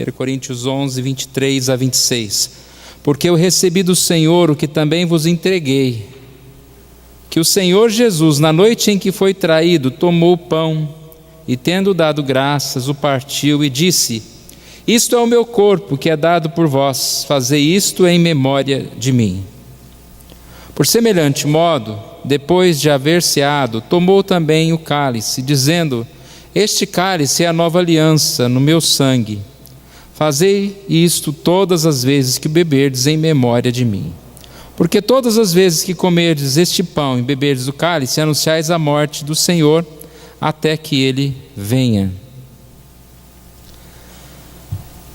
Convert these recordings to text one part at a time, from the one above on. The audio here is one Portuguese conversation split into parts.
1 Coríntios 11, 23 a 26. Porque eu recebi do Senhor o que também vos entreguei, que o Senhor Jesus, na noite em que foi traído, tomou o pão e, tendo dado graças, o partiu e disse: isto é o meu corpo que é dado por vós, fazei isto em memória de mim. Por semelhante modo, depois de haver ceado, tomou também o cálice, dizendo: este cálice é a nova aliança no meu sangue. Fazei isto todas as vezes que beberdes em memória de mim. Porque todas as vezes que comerdes este pão e beberdes o cálice, anunciais a morte do Senhor até que Ele venha.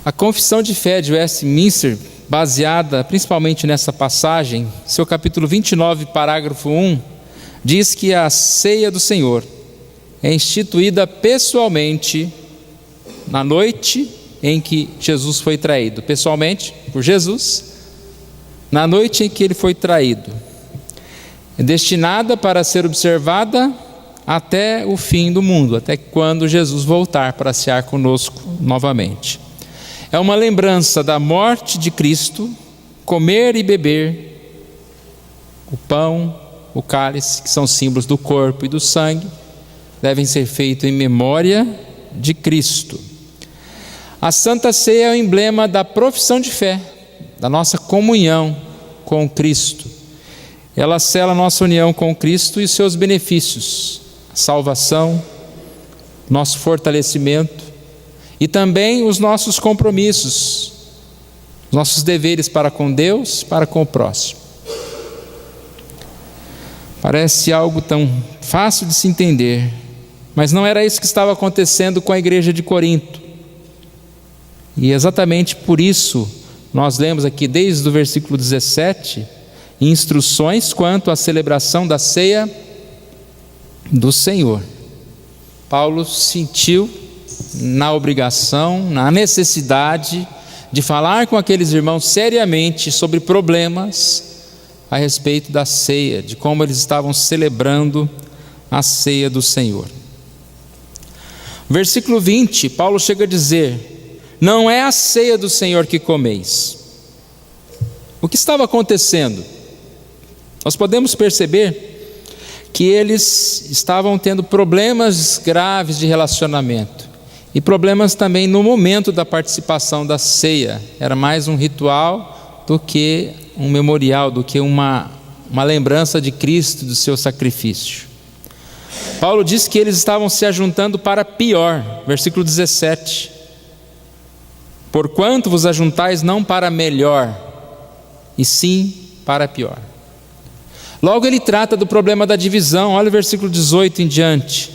A confissão de fé de Westminster, baseada principalmente nessa passagem, seu capítulo 29, parágrafo 1, diz que a ceia do Senhor é instituída pessoalmente na noite em que Jesus foi traído. Pessoalmente, por Jesus, na noite em que ele foi traído. É destinada para ser observada até o fim do mundo, até quando Jesus voltar para cear conosco novamente. É uma lembrança da morte de Cristo. Comer e beber o pão, o cálice, que são símbolos do corpo e do sangue, devem ser feitos em memória de Cristo. A Santa Ceia é o emblema da profissão de fé, da nossa comunhão com Cristo. Ela sela a nossa união com Cristo e seus benefícios, a salvação, nosso fortalecimento e também os nossos compromissos, os nossos deveres para com Deus, para com o próximo. Parece algo tão fácil de se entender, mas não era isso que estava acontecendo com a igreja de Corinto. E exatamente por isso nós lemos aqui desde o versículo 17 instruções quanto à celebração da ceia do Senhor. Paulo sentiu na obrigação, na necessidade de falar com aqueles irmãos seriamente sobre problemas a respeito da ceia, de como eles estavam celebrando a ceia do Senhor. Versículo 20, Paulo chega a dizer: não é a ceia do Senhor que comeis. O que estava acontecendo? Nós podemos perceber que eles estavam tendo problemas graves de relacionamento e problemas também no momento da participação da ceia. Era mais um ritual do que um memorial, do que uma lembrança de Cristo, do seu sacrifício. Paulo diz que eles estavam se ajuntando para pior. Versículo 17: porquanto vos ajuntais não para melhor, e sim para pior. Logo ele trata do problema da divisão. Olha o versículo 18 em diante: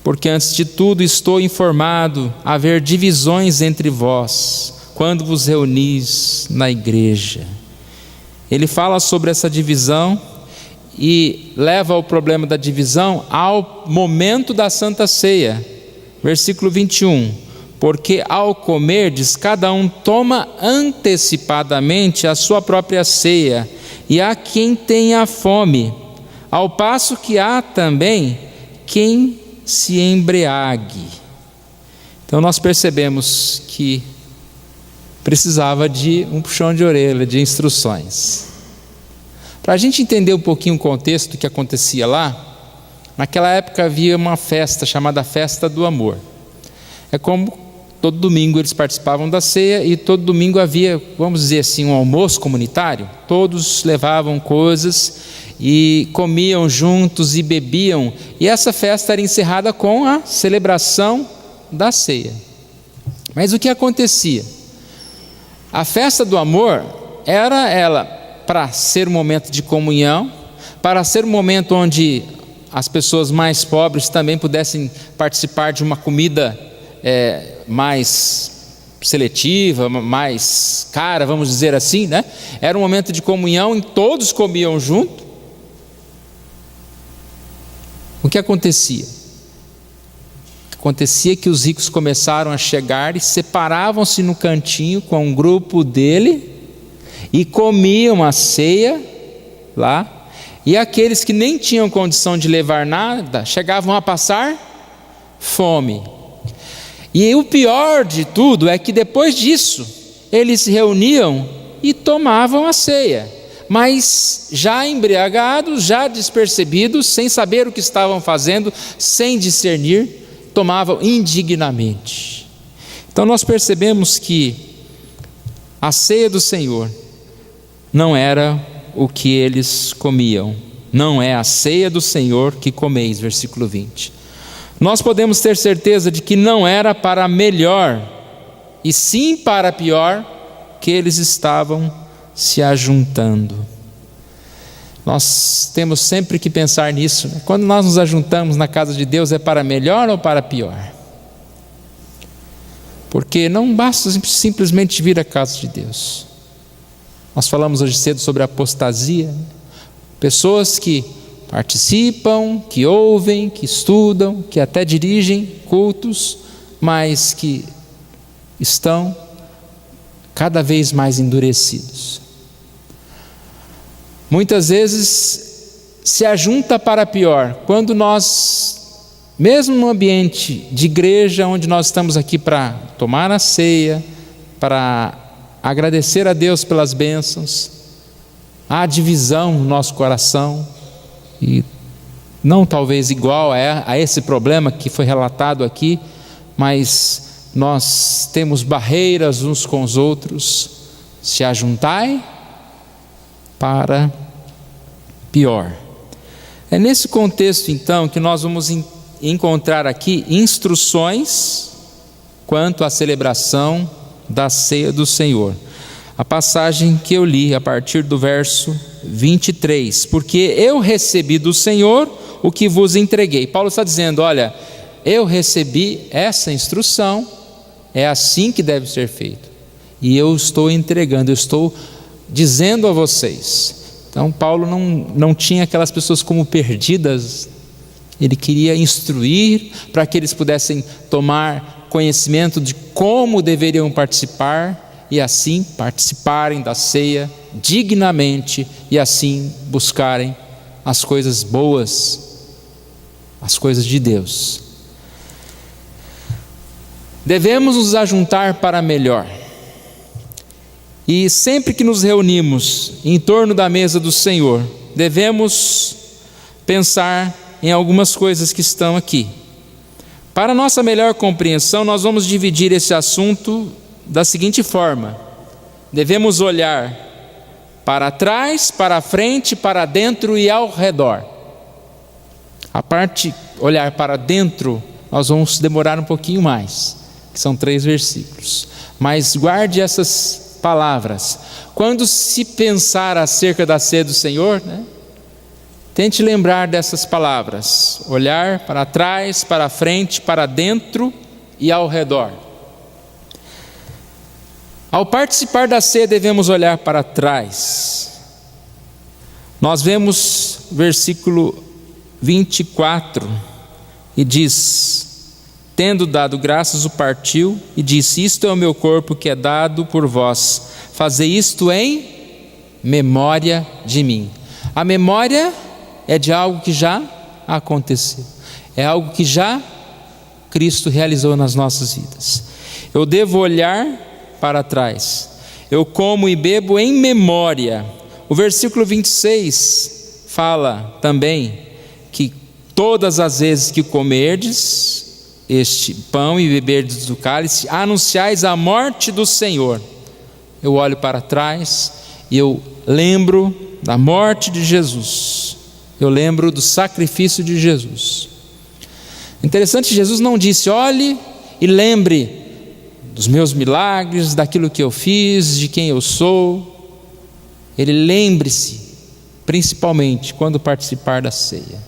porque antes de tudo estou informado haver divisões entre vós, quando vos reunis na igreja. Ele fala sobre essa divisão e leva o problema da divisão ao momento da Santa Ceia. Versículo 21: porque ao comerdes, cada um toma antecipadamente a sua própria ceia, e há quem tenha fome, ao passo que há também quem se embriague. Então nós percebemos que precisava de um puxão de orelha, de instruções. Para a gente entender um pouquinho o contexto que acontecia lá, naquela época havia uma festa chamada Festa do Amor. É como todo domingo eles participavam da ceia e todo domingo havia, vamos dizer assim, um almoço comunitário. Todos levavam coisas e comiam juntos e bebiam. E essa festa era encerrada com a celebração da ceia. Mas o que acontecia? A festa do amor era ela para ser um momento de comunhão, para ser um momento onde as pessoas mais pobres também pudessem participar de uma comida mais seletiva, mais cara, vamos dizer assim, né? Era um momento de comunhão em que todos comiam junto. O que acontecia? Acontecia que os ricos começaram a chegar e separavam-se no cantinho com um grupo dele e comiam a ceia lá, e aqueles que nem tinham condição de levar nada chegavam a passar fome. E o pior de tudo é que depois disso, eles se reuniam e tomavam a ceia, mas já embriagados, já despercebidos, sem saber o que estavam fazendo, sem discernir, tomavam indignamente. Então nós percebemos que a ceia do Senhor não era o que eles comiam, não é a ceia do Senhor que comeis, versículo 20. Nós podemos ter certeza de que não era para melhor, e sim para pior, que eles estavam se ajuntando. Nós temos sempre que pensar nisso, né? Quando nós nos ajuntamos na casa de Deus, é para melhor ou para pior? Porque não basta simplesmente vir à casa de Deus. Nós falamos hoje cedo sobre apostasia, né? Pessoas que participam, que ouvem, que estudam, que até dirigem cultos, mas que estão cada vez mais endurecidos. Muitas vezes se ajunta para pior, quando nós, mesmo no ambiente de igreja, onde nós estamos aqui para tomar a ceia, para agradecer a Deus pelas bênçãos, há divisão no nosso coração, e não talvez igual a esse problema que foi relatado aqui, mas nós temos barreiras uns com os outros. Se ajuntai para pior. É nesse contexto então que nós vamos encontrar aqui instruções quanto à celebração da ceia do Senhor. A passagem que eu li a partir do verso 23, porque eu recebi do Senhor o que vos entreguei. Paulo está dizendo, olha, eu recebi essa instrução, é assim que deve ser feito, e eu estou entregando, eu estou dizendo a vocês. Então Paulo não tinha aquelas pessoas como perdidas, ele queria instruir para que eles pudessem tomar conhecimento de como deveriam participar, e assim participarem da ceia dignamente, e assim buscarem as coisas boas, as coisas de Deus. Devemos nos ajuntar para melhor, e sempre que nos reunimos em torno da mesa do Senhor, devemos pensar em algumas coisas que estão aqui. Para nossa melhor compreensão, nós vamos dividir esse assunto da seguinte forma: devemos olhar para trás, para frente, para dentro e ao redor. A parte olhar para dentro, nós vamos demorar um pouquinho mais, que são 3 versículos, mas guarde essas palavras. Quando se pensar acerca da ceia do Senhor, né, tente lembrar dessas palavras: olhar para trás, para frente, para dentro e ao redor. Ao participar da ceia, devemos olhar para trás. Nós vemos versículo 24, e diz: tendo dado graças, o partiu e disse: isto é o meu corpo que é dado por vós, fazei isto em memória de mim. A memória é de algo que já aconteceu, é algo que já Cristo realizou nas nossas vidas. Eu devo olhar para trás, eu como e bebo em memória. O versículo 26 fala também que todas as vezes que comerdes este pão e beberdes do cálice, anunciais a morte do Senhor. Eu olho para trás e eu lembro da morte de Jesus, eu lembro do sacrifício de Jesus. Interessante, Jesus não disse: olhe e lembre dos meus milagres, daquilo que eu fiz, de quem eu sou. Ele: lembre-se, principalmente quando participar da ceia,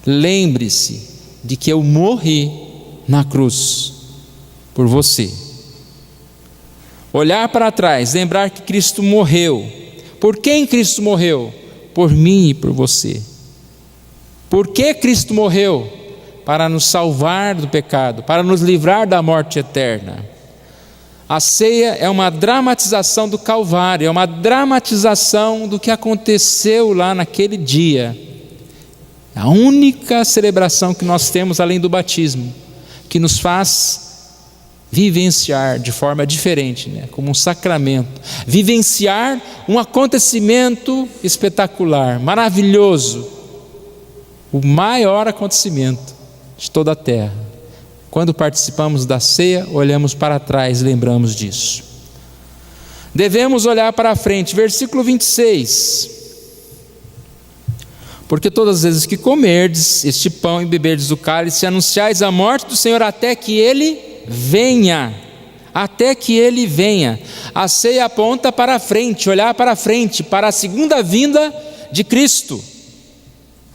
lembre-se de que eu morri na cruz por você. Olhar para trás, lembrar que Cristo morreu. Por quem Cristo morreu? Por mim e por você. Por que Cristo morreu? Para nos salvar do pecado, para nos livrar da morte eterna. A ceia é uma dramatização do Calvário, é uma dramatização do que aconteceu lá naquele dia. A única celebração que nós temos além do batismo, que nos faz vivenciar de forma diferente, né? Como um sacramento, vivenciar um acontecimento espetacular, maravilhoso, o maior acontecimento de toda a terra. Quando participamos da ceia, olhamos para trás e lembramos disso. Devemos olhar para a frente, versículo 26. Porque todas as vezes que comerdes este pão e beberdes o cálice, anunciais a morte do Senhor até que Ele venha. Até que Ele venha. A ceia aponta para a frente, olhar para a frente, para a segunda vinda de Cristo.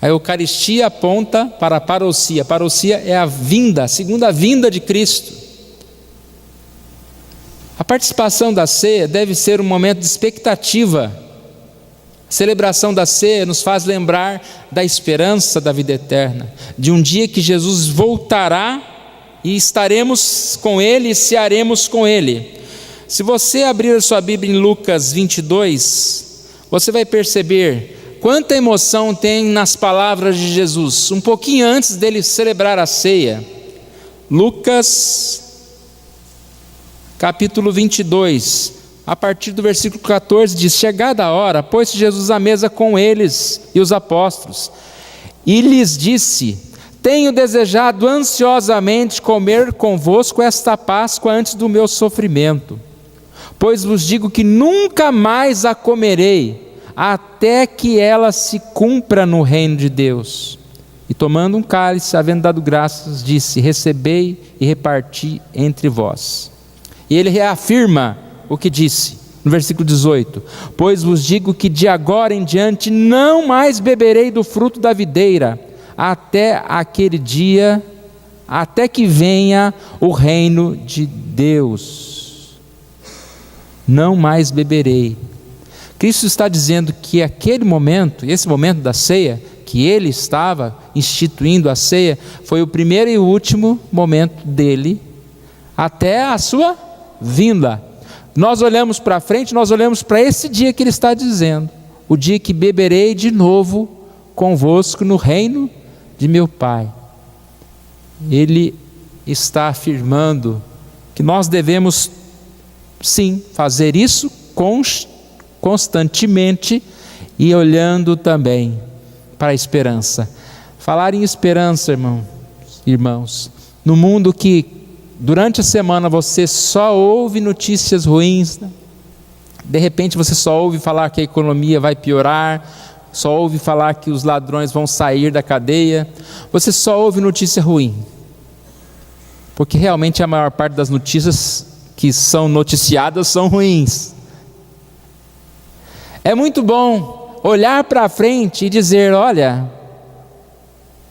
A Eucaristia aponta para a parousia. A parousia é a vinda, a segunda vinda de Cristo. A participação da ceia deve ser um momento de expectativa. A celebração da ceia nos faz lembrar da esperança da vida eterna, de um dia que Jesus voltará e estaremos com Ele e cearemos com Ele. Se você abrir a sua Bíblia em Lucas 22, você vai perceber quanta emoção tem nas palavras de Jesus, um pouquinho antes dele celebrar a ceia. Lucas capítulo 22, a partir do versículo 14 diz: chegada a hora, pôs-se Jesus à mesa com eles e os apóstolos, e lhes disse: tenho desejado ansiosamente comer convosco esta Páscoa antes do meu sofrimento, pois vos digo que nunca mais a comerei, até que ela se cumpra no reino de Deus. E tomando um cálice, havendo dado graças, disse: recebei e reparti entre vós. E ele reafirma o que disse no versículo 18: pois vos digo que de agora em diante não mais beberei do fruto da videira, até aquele dia, até que venha o reino de Deus. Não mais beberei. Cristo está dizendo que aquele momento, esse momento da ceia, que Ele estava instituindo a ceia, foi o primeiro e o último momento dele, até a sua vinda. Nós olhamos para frente, nós olhamos para esse dia que Ele está dizendo: o dia que beberei de novo convosco no reino de meu Pai. Ele está afirmando que nós devemos, sim, fazer isso constantemente e olhando também para a esperança. Falar em esperança, irmãos, no mundo que durante a semana você só ouve notícias ruins, né? De repente você só ouve falar que a economia vai piorar, só ouve falar que os ladrões vão sair da cadeia, você só ouve notícia ruim, porque realmente a maior parte das notícias que são noticiadas são ruins. É muito bom olhar para frente e dizer: olha,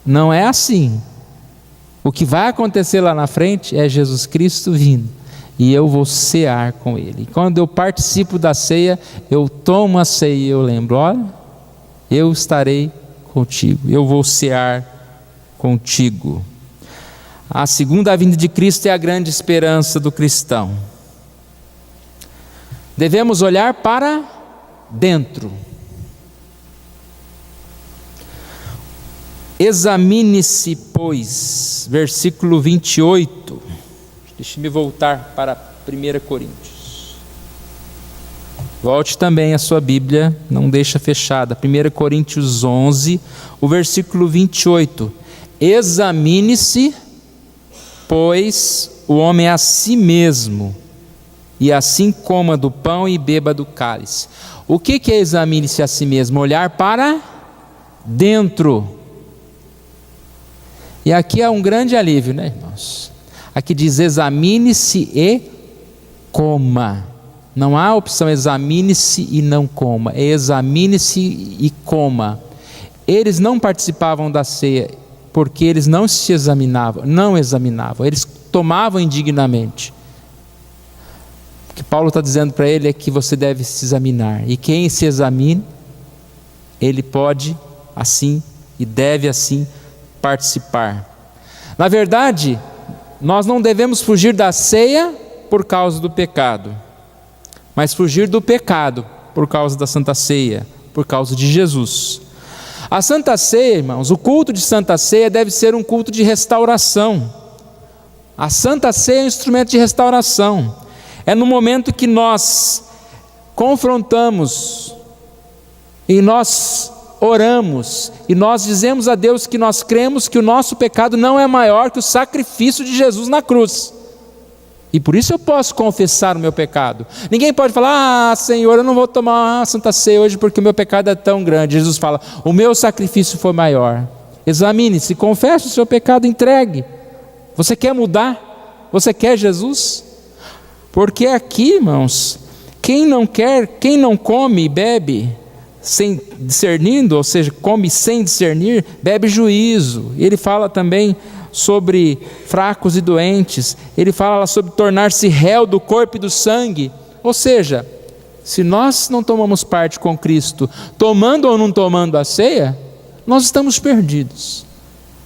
não é assim. O que vai acontecer lá na frente é Jesus Cristo vindo, e eu vou cear com Ele. E quando eu participo da ceia, eu tomo a ceia e eu lembro: olha, eu estarei contigo, eu vou cear contigo. A segunda vinda de Cristo é a grande esperança do cristão. Devemos olhar para dentro. Examine-se, pois, versículo 28. Deixe-me voltar para 1 Coríntios. Volte também a sua Bíblia, não deixa fechada. 1 Coríntios 11, o versículo 28. Examine-se, pois, o homem a si mesmo, e assim coma do pão e beba do cálice. O que é examine-se a si mesmo? Olhar para dentro. E aqui é um grande alívio, né, irmãos? Aqui diz: examine-se e coma. Não há opção examine-se e não coma, é examine-se e coma. Eles não participavam da ceia porque eles não se examinavam, eles tomavam indignamente. O que Paulo está dizendo para ele é que você deve se examinar, e quem se examine, ele pode assim e deve assim participar. Na verdade, nós não devemos fugir da ceia por causa do pecado, mas fugir do pecado por causa da Santa Ceia, por causa de Jesus. A Santa Ceia, irmãos, o culto de Santa Ceia deve ser um culto de restauração. A Santa Ceia é um instrumento de restauração. É no momento que nós confrontamos e nós oramos e nós dizemos a Deus que nós cremos que o nosso pecado não é maior que o sacrifício de Jesus na cruz. E por isso eu posso confessar o meu pecado. Ninguém pode falar: Senhor, eu não vou tomar a Santa Ceia hoje porque o meu pecado é tão grande. Jesus fala: o meu sacrifício foi maior. Examine-se, confesse o seu pecado, entregue. Você quer mudar? Você quer Jesus? Porque aqui, irmãos, quem não come e bebe sem discernindo, ou seja, come sem discernir, bebe juízo. Ele fala também sobre fracos e doentes, ele fala sobre tornar-se réu do corpo e do sangue. Ou seja, se nós não tomamos parte com Cristo, tomando ou não tomando a ceia, nós estamos perdidos.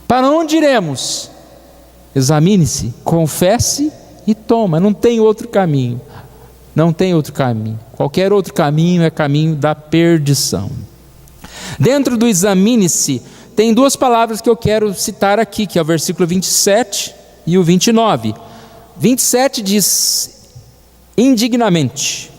Para onde iremos? Examine-se, confesse e toma. Não tem outro caminho. Não tem outro caminho. Qualquer outro caminho é caminho da perdição. Dentro do examine-se, tem duas palavras que eu quero citar aqui, que é o versículo 27 e o 29. 27 diz: indignamente.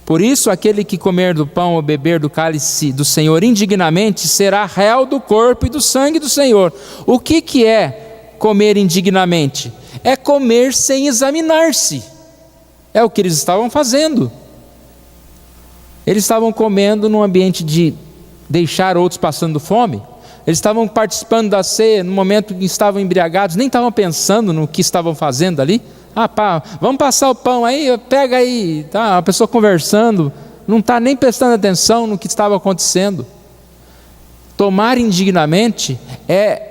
Por isso, aquele que comer do pão ou beber do cálice do Senhor indignamente, será réu do corpo e do sangue do Senhor. O que é comer indignamente? É comer sem examinar-se. É o que eles estavam fazendo. Eles estavam comendo num ambiente de deixar outros passando fome. Eles estavam participando da ceia no momento que estavam embriagados, nem estavam pensando no que estavam fazendo ali. Vamos passar o pão aí, pega aí. Tá, a pessoa conversando, não está nem prestando atenção no que estava acontecendo. Tomar indignamente é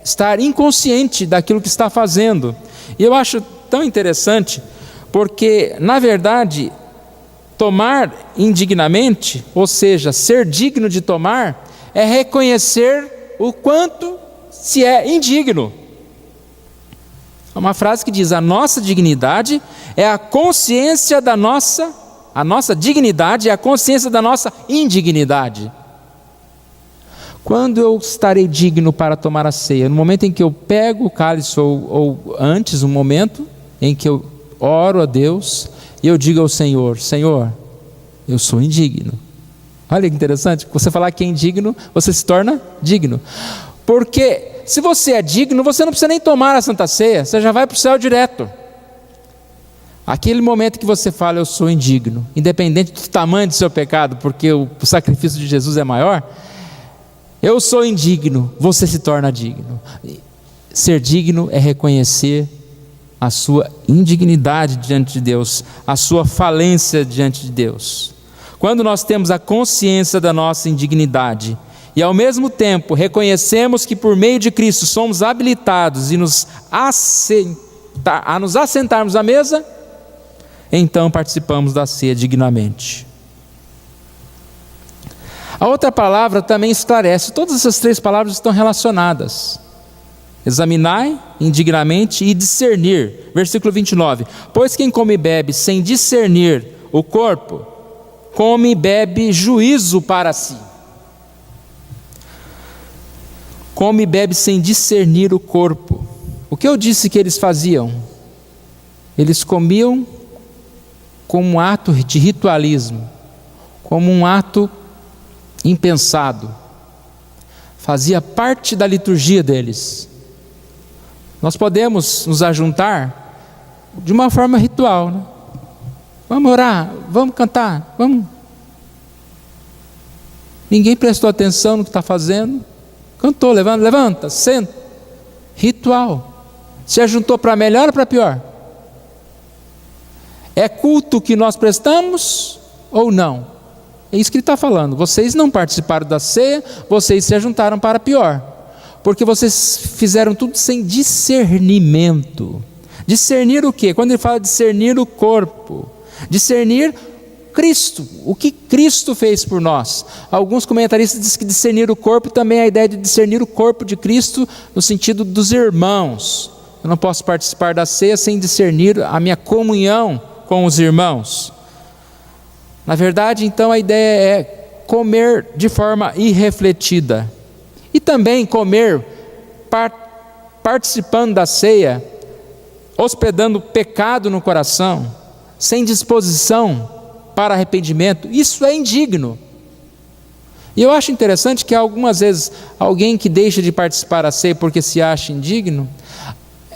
estar inconsciente daquilo que está fazendo. E eu acho tão interessante, porque na verdade, tomar indignamente, ou seja, ser digno de tomar, é reconhecer o quanto se é indigno. É uma frase que diz: a nossa dignidade é a consciência da nossa dignidade é a consciência da nossa indignidade. Quando eu estarei digno para tomar a ceia? No momento em que eu pego o cálice, ou antes, um momento em que eu oro a Deus e eu digo ao Senhor: Senhor, eu sou indigno. Olha que interessante, você falar que é indigno, você se torna digno. Porque se você é digno, você não precisa nem tomar a Santa Ceia, você já vai para o céu direto. Aquele momento que você fala: eu sou indigno, independente do tamanho do seu pecado, porque o sacrifício de Jesus é maior, eu sou indigno, você se torna digno. Ser digno é reconhecer a sua indignidade diante de Deus, a sua falência diante de Deus. Quando nós temos a consciência da nossa indignidade e ao mesmo tempo reconhecemos que por meio de Cristo somos habilitados a nos assentarmos à mesa, então participamos da ceia dignamente. A outra palavra também esclarece, todas essas três palavras estão relacionadas. Examinai indignamente e discernir. Versículo 29. Pois quem come e bebe sem discernir o corpo, come e bebe juízo para si. Come e bebe sem discernir o corpo. O que eu disse que eles faziam? Eles comiam como um ato de ritualismo, como um ato impensado. Fazia parte da liturgia deles. Nós podemos nos ajuntar de uma forma ritual, né? Vamos orar, vamos cantar, vamos. Ninguém prestou atenção no que está fazendo. Cantou, levanta, senta. Ritual. Se ajuntou para melhor ou para pior? É culto que nós prestamos ou não? É isso que ele está falando. Vocês não participaram da ceia, vocês se ajuntaram para pior. Porque vocês fizeram tudo sem discernimento. Discernir o quê? Quando ele fala discernir o corpo, discernir Cristo, o que Cristo fez por nós. Alguns comentaristas dizem que discernir o corpo também é a ideia de discernir o corpo de Cristo no sentido dos irmãos. Eu não posso participar da ceia sem discernir a minha comunhão com os irmãos. Na verdade, então, a ideia é comer de forma irrefletida. E também comer participando da ceia hospedando pecado no coração, sem disposição para arrependimento, isso é indigno. E eu acho interessante que algumas vezes alguém que deixa de participar da ceia porque se acha indigno,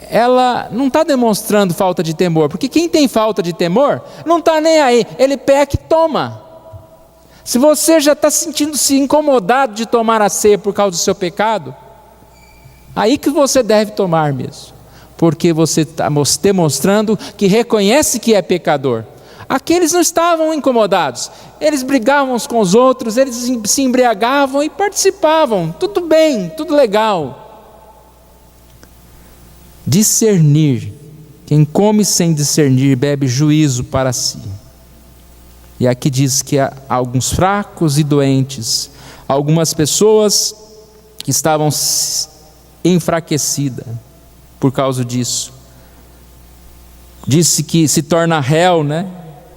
ela não está demonstrando falta de temor, porque quem tem falta de temor não está nem aí, ele peca e toma. Se você já está sentindo-se incomodado de tomar a ceia por causa do seu pecado, aí que você deve tomar mesmo, porque você está demonstrando que reconhece que é pecador. Aqueles não estavam incomodados, eles brigavam uns com os outros, eles se embriagavam e participavam, tudo bem, tudo legal. Discernir, quem come sem discernir bebe juízo para si. E aqui diz que há alguns fracos e doentes, algumas pessoas que estavam enfraquecidas por causa disso. Disse que se torna réu,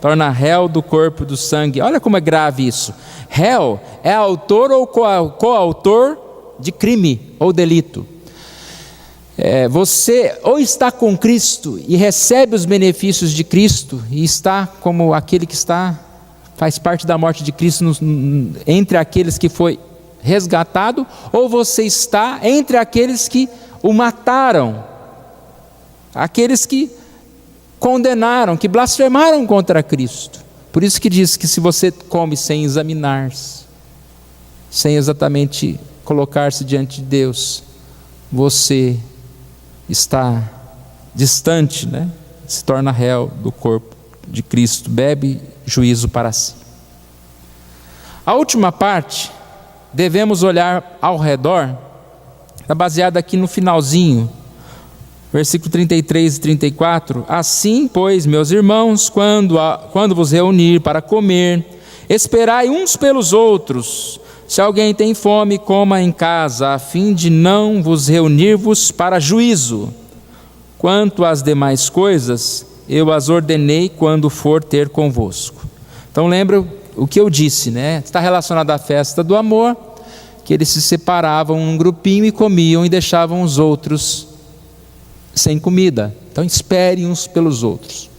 torna réu do corpo e do sangue. Olha como é grave isso. Réu é autor ou coautor de crime ou delito. Você ou está com Cristo e recebe os benefícios de Cristo e está como aquele que faz parte da morte de Cristo entre aqueles que foi resgatado, ou você está entre aqueles que o mataram, aqueles que condenaram, que blasfemaram contra Cristo. Por isso que diz que se você come sem examinar-se, sem exatamente colocar-se diante de Deus, você está distante, se torna réu do corpo de Cristo, bebe juízo para si. A última parte, devemos olhar ao redor, está baseada aqui no finalzinho, versículo 33 e 34. Assim, pois, meus irmãos, quando vos reunir para comer, esperai uns pelos outros. Se alguém tem fome, coma em casa, a fim de não vos reunir-vos para juízo. Quanto às demais coisas, eu as ordenei quando for ter convosco. Então lembra o que eu disse, está relacionado à festa do amor, que eles se separavam num grupinho e comiam e deixavam os outros sem comida. Então espere uns pelos outros.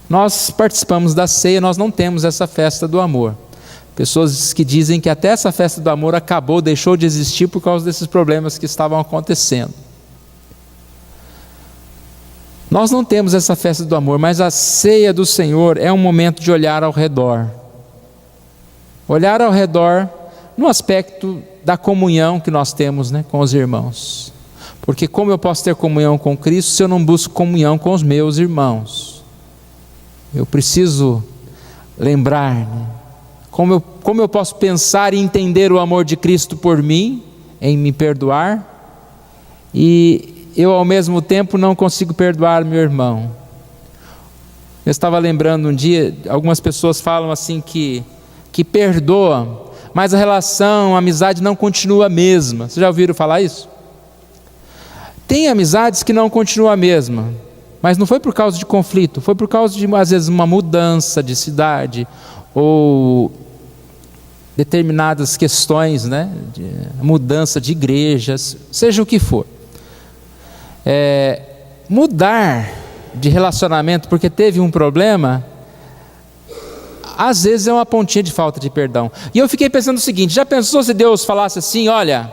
Nós participamos da ceia, nós não temos essa festa do amor. Pessoas que dizem que até essa festa do amor acabou, deixou de existir por causa desses problemas que estavam acontecendo. Nós não temos essa festa do amor, mas a ceia do Senhor é um momento de olhar ao redor. Olhar ao redor no aspecto da comunhão que nós temos com os irmãos. Porque como eu posso ter comunhão com Cristo se eu não busco comunhão com os meus irmãos? Eu preciso lembrar, como eu posso pensar e entender o amor de Cristo por mim, em me perdoar, e eu ao mesmo tempo não consigo perdoar meu irmão. Eu estava lembrando um dia, algumas pessoas falam assim que perdoam, mas a relação, a amizade não continua a mesma. Vocês já ouviram falar isso? Tem amizades que não continuam a mesma, mas não foi por causa de conflito, foi por causa de às vezes uma mudança de cidade, ou determinadas questões, de mudança de igrejas, seja o que for. Mudar de relacionamento porque teve um problema, às vezes é uma pontinha de falta de perdão. E eu fiquei pensando o seguinte: já pensou se Deus falasse assim: olha,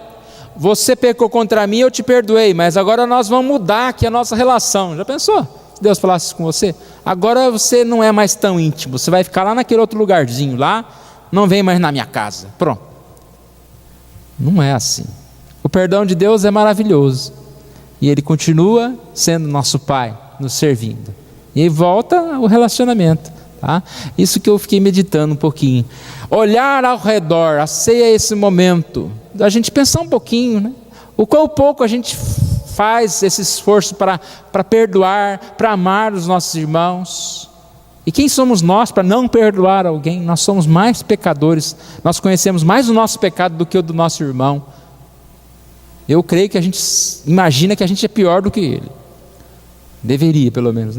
você pecou contra mim, eu te perdoei, mas agora nós vamos mudar aqui a nossa relação? Já pensou se Deus falasse isso com você? Agora você não é mais tão íntimo, você vai ficar lá naquele outro lugarzinho lá, não vem mais na minha casa, pronto. Não é assim. O perdão de Deus é maravilhoso, e Ele continua sendo nosso Pai, nos servindo, e aí volta o relacionamento, tá? Isso que eu fiquei meditando um pouquinho. Olhar ao redor, a ceia é esse momento da gente pensar um pouquinho, o quão pouco a gente faz esse esforço para perdoar, para amar os nossos irmãos. E quem somos nós para não perdoar alguém? Nós somos mais pecadores, nós conhecemos mais o nosso pecado do que o do nosso irmão. Eu creio que a gente imagina que a gente é pior do que ele. Deveria, pelo menos,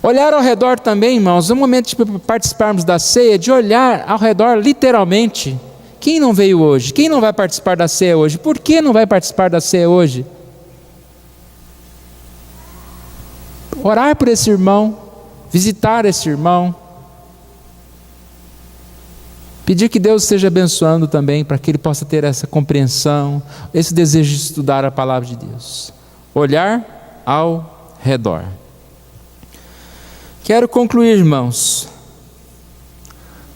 Olhar ao redor também, irmãos, é um momento de participarmos da ceia, de olhar ao redor literalmente. Quem não veio hoje? Quem não vai participar da ceia hoje? Por que não vai participar da ceia hoje? orar por esse irmão, visitar esse irmão, pedir que Deus esteja abençoando também, para que ele possa ter essa compreensão, esse desejo de estudar a palavra de Deus. Olhar ao redor. Quero concluir, irmãos.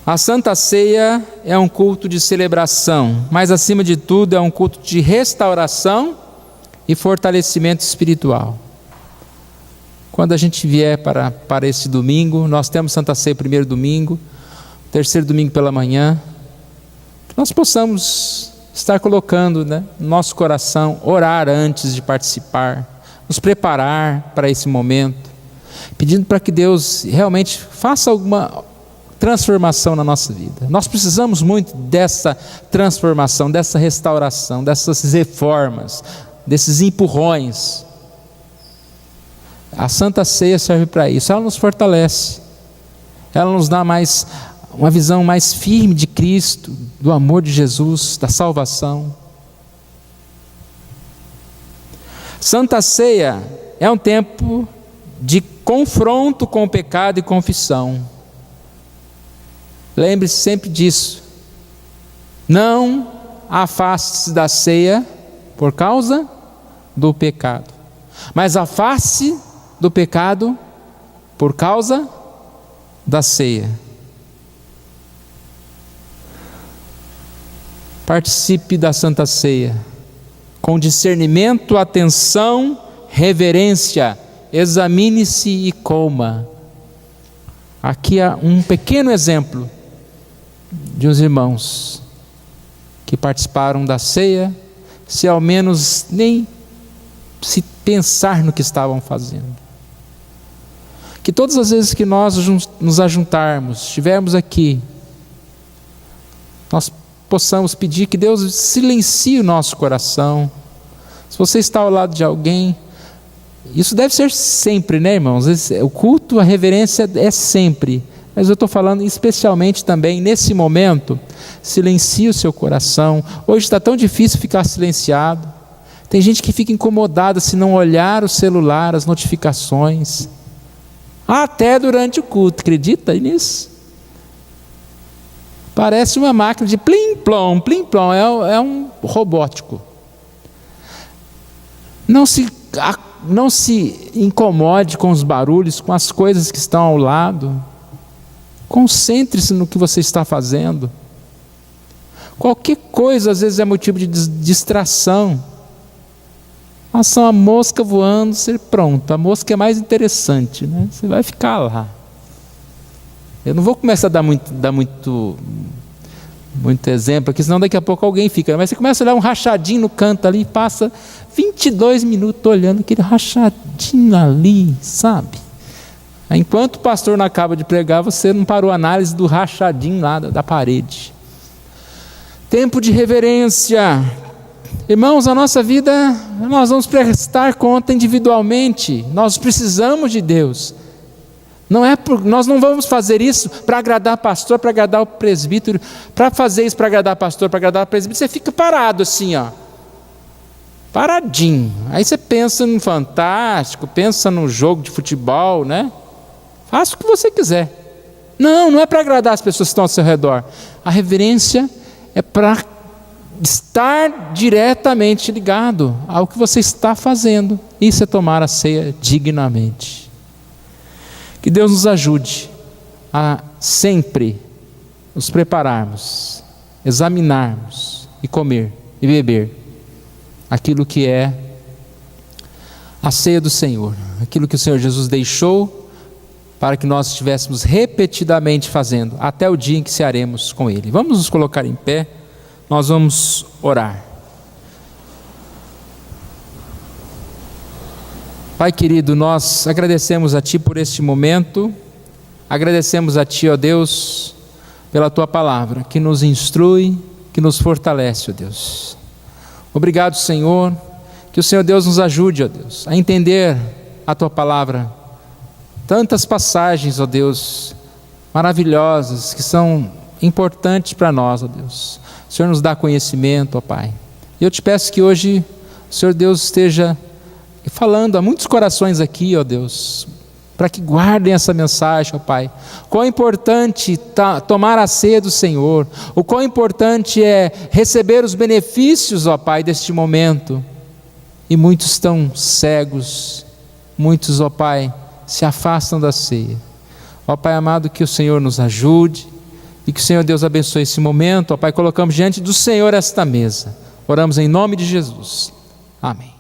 A Santa Ceia é um culto de celebração, mas acima de tudo é um culto de restauração e fortalecimento espiritual. Quando a gente vier para esse domingo, nós temos Santa Ceia primeiro domingo, terceiro domingo pela manhã, que nós possamos estar colocando, no nosso coração, orar antes de participar, nos preparar para esse momento, pedindo para que Deus realmente faça alguma transformação na nossa vida. Nós precisamos muito dessa transformação, dessa restauração, dessas reformas, desses empurrões. A Santa Ceia serve para isso. Ela nos fortalece, ela nos dá uma visão mais firme de Cristo, do amor de Jesus, da salvação. Santa Ceia é um tempo de confronto com o pecado e confissão. Lembre-se sempre disso. Não afaste-se da ceia por causa do pecado, mas afaste do pecado por causa da ceia. Participe da Santa Ceia com discernimento, atenção, reverência. Examine-se e coma. Aqui há um pequeno exemplo de uns irmãos que participaram da ceia, se ao menos nem se pensar no que estavam fazendo. Que todas as vezes que nós nos ajuntarmos, estivermos aqui, nós possamos pedir que Deus silencie o nosso coração. Se você está ao lado de alguém, isso deve ser sempre, irmãos? O culto, a reverência é sempre. Mas eu estou falando especialmente também, nesse momento, silencie o seu coração. Hoje está tão difícil ficar silenciado. Tem gente que fica incomodada se não olhar o celular, as notificações. Até durante o culto, acredita nisso? Parece uma máquina de plim-plom, plim-plom, é um robótico. Não se incomode com os barulhos, com as coisas que estão ao lado. Concentre-se no que você está fazendo. Qualquer coisa às vezes é motivo de distração. Nossa, uma mosca voando, você pronto, a mosca é mais interessante, Você vai ficar lá. Eu não vou começar a dar muito exemplo aqui, senão daqui a pouco alguém fica. Mas você começa a olhar um rachadinho no canto ali, passa 22 minutos olhando aquele rachadinho ali, sabe? Enquanto o pastor não acaba de pregar, você não parou a análise do rachadinho lá da parede. Tempo de reverência. Irmãos, a nossa vida, nós vamos prestar conta individualmente. Nós precisamos de Deus. Nós não vamos fazer isso para agradar o pastor, para agradar o presbítero. Para fazer isso para agradar o pastor, para agradar o presbítero, você fica parado assim, paradinho. Aí você pensa no Fantástico, pensa no jogo de futebol, Faça o que você quiser. Não é para agradar as pessoas que estão ao seu redor. A reverência é para estar diretamente ligado ao que você está fazendo. Isso é tomar a ceia dignamente. Que Deus nos ajude a sempre nos prepararmos, examinarmos e comer e beber aquilo que é a ceia do Senhor, aquilo que o Senhor Jesus deixou para que nós estivéssemos repetidamente fazendo, até o dia em que cearemos com Ele. Vamos nos colocar em pé, nós vamos orar. Pai querido, nós agradecemos a Ti por este momento, agradecemos a Ti, ó Deus, pela Tua palavra, que nos instrui, que nos fortalece, ó Deus. Obrigado, Senhor, que o Senhor Deus nos ajude, ó Deus, a entender a Tua palavra. Tantas passagens, ó Deus, maravilhosas, que são importantes para nós, ó Deus. O Senhor nos dá conhecimento, ó Pai. E eu te peço que hoje o Senhor Deus esteja falando a muitos corações aqui, ó Deus, para que guardem essa mensagem, ó Pai. Quão importante tomar a ceia do Senhor, o quão importante é receber os benefícios, ó Pai, deste momento. E muitos estão cegos, muitos, ó Pai, se afastam da ceia. Ó Pai amado, que o Senhor nos ajude e que o Senhor Deus abençoe esse momento. Ó Pai, colocamos diante do Senhor esta mesa. Oramos em nome de Jesus. Amém.